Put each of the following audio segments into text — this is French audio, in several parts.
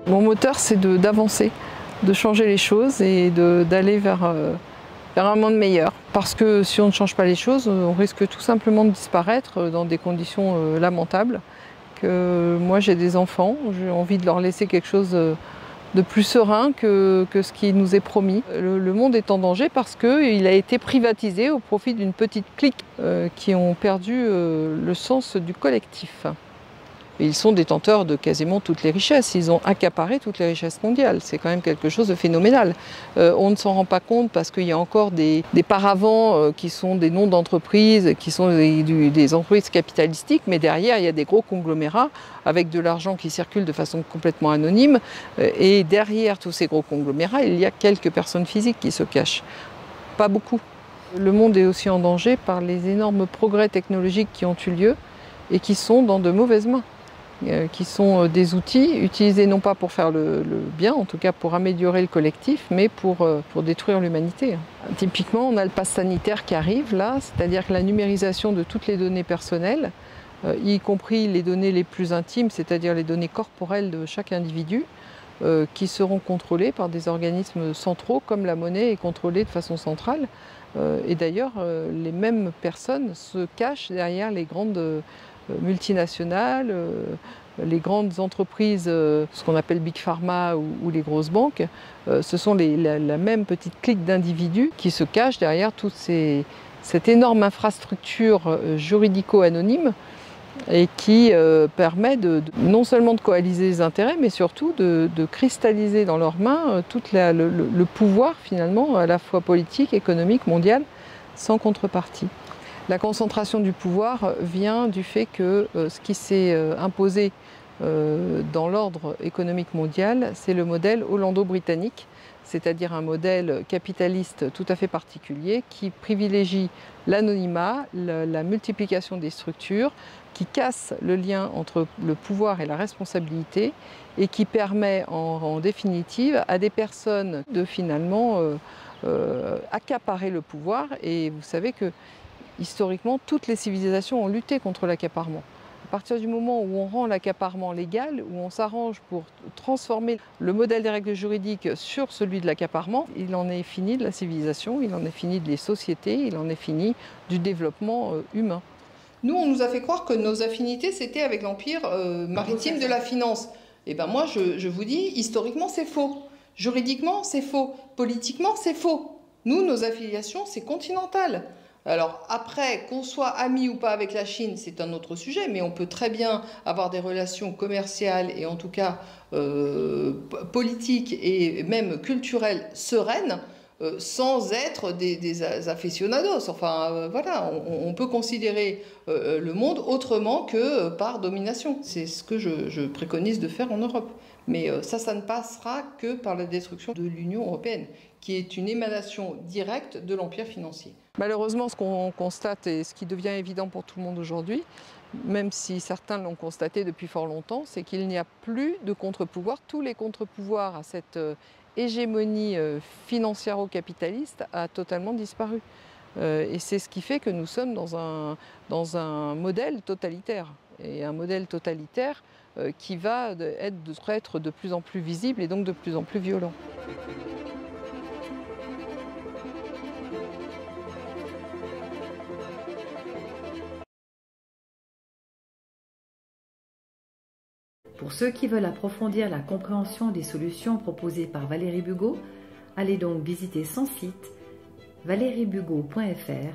Mon moteur, c'est d'avancer, de changer les choses et d'aller vers un monde meilleur. Parce que si on ne change pas les choses, on risque tout simplement de disparaître dans des conditions lamentables. Moi, j'ai des enfants, j'ai envie de leur laisser quelque chose de plus serein que ce qui nous est promis. Le monde est en danger parce qu'il a été privatisé au profit d'une petite clique qui ont perdu le sens du collectif. Et ils sont détenteurs de quasiment toutes les richesses. Ils ont accaparé toutes les richesses mondiales. C'est quand même quelque chose de phénoménal. On ne s'en rend pas compte parce qu'il y a encore des paravents qui sont des noms d'entreprises, qui sont des entreprises capitalistiques, mais derrière, il y a des gros conglomérats avec de l'argent qui circule de façon complètement anonyme. Et derrière tous ces gros conglomérats, il y a quelques personnes physiques qui se cachent. Pas beaucoup. Le monde est aussi en danger par les énormes progrès technologiques qui ont eu lieu et qui sont dans de mauvaises mains. Qui sont des outils utilisés non pas pour faire le bien, en tout cas pour améliorer le collectif, mais pour détruire l'humanité. Typiquement, on a le pass sanitaire qui arrive là, c'est-à-dire que la numérisation de toutes les données personnelles, y compris les données les plus intimes, c'est-à-dire les données corporelles de chaque individu, qui seront contrôlées par des organismes centraux, comme la monnaie est contrôlée de façon centrale. Et d'ailleurs, les mêmes personnes se cachent derrière les grandes multinationales, les grandes entreprises, ce qu'on appelle Big Pharma ou les grosses banques. Ce sont la même petite clique d'individus qui se cachent derrière toute cette énorme infrastructure juridico-anonyme et qui permet non seulement de coaliser les intérêts, mais surtout de cristalliser dans leurs mains tout le pouvoir finalement, à la fois politique, économique, mondial, sans contrepartie. La concentration du pouvoir vient du fait que ce qui s'est imposé dans l'ordre économique mondial, c'est le modèle hollando-britannique, c'est-à-dire un modèle capitaliste tout à fait particulier qui privilégie l'anonymat, la multiplication des structures, qui casse le lien entre le pouvoir et la responsabilité et qui permet en définitive à des personnes de finalement accaparer le pouvoir. Et vous savez que historiquement, toutes les civilisations ont lutté contre l'accaparement. À partir du moment où on rend l'accaparement légal, où on s'arrange pour transformer le modèle des règles juridiques sur celui de l'accaparement, il en est fini de la civilisation, il en est fini des sociétés, il en est fini du développement humain. Nous, on nous a fait croire que nos affinités, c'était avec l'empire maritime de la finance. Et ben moi, je vous dis, historiquement, c'est faux. Juridiquement, c'est faux. Politiquement, c'est faux. Nous, nos affiliations, c'est continental. Alors après, qu'on soit amis ou pas avec la Chine, c'est un autre sujet, mais on peut très bien avoir des relations commerciales et en tout cas politiques et même culturelles sereines, sans être des aficionados. Enfin voilà, on peut considérer le monde autrement que par domination. C'est ce que je préconise de faire en Europe. Mais ça ne passera que par la destruction de l'Union européenne, qui est une émanation directe de l'empire financier. Malheureusement, ce qu'on constate et ce qui devient évident pour tout le monde aujourd'hui, même si certains l'ont constaté depuis fort longtemps, c'est qu'il n'y a plus de contre-pouvoir. Tous les contre-pouvoirs à cette hégémonie financiero-capitaliste a totalement disparu. Et c'est ce qui fait que nous sommes dans un modèle totalitaire. Et un modèle totalitaire qui va être de plus en plus visible et donc de plus en plus violent. Pour ceux qui veulent approfondir la compréhension des solutions proposées par Valérie Bugeaud, allez donc visiter son site valériebugeaud.fr,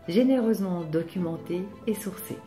généreusement documenté et sourcé.